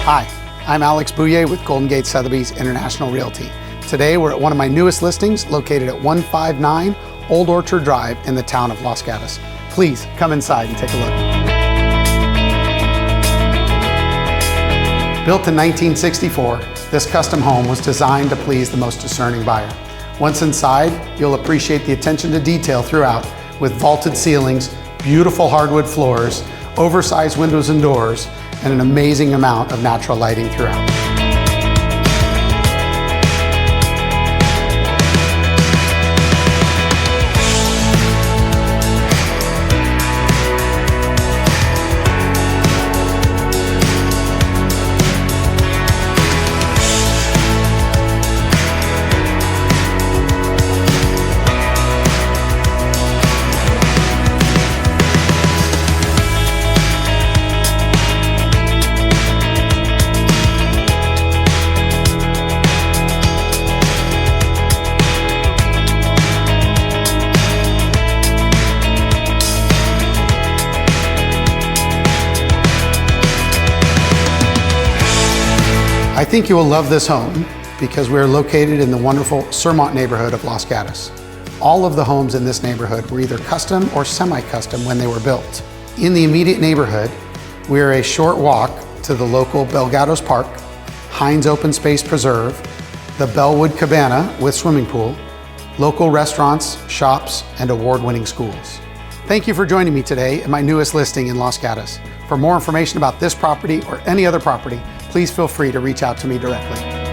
Hi, I'm Alex Bouja with Golden Gate Sotheby's International Realty. Today we're at one of my newest listings located at 159 Old Orchard Drive in the town of Los Gatos. Please come inside and take a look. Built in 1964, this custom home was designed to please the most discerning buyer. Once inside, you'll appreciate the attention to detail throughout with vaulted ceilings, beautiful hardwood floors, oversized windows and doors, and an amazing amount of natural lighting throughout. I think you will love this home because we are located in the wonderful Surmont neighborhood of Los Gatos. All of the homes in this neighborhood were either custom or semi-custom when they were built. In the immediate neighborhood, we are a short walk to the local Gatos Park, Hines Open Space Preserve, the Bellwood Cabana with swimming pool, local restaurants, shops, and award-winning schools. Thank you for joining me today at my newest listing in Los Gatos. For more information about this property or any other property, please feel free to reach out to me directly.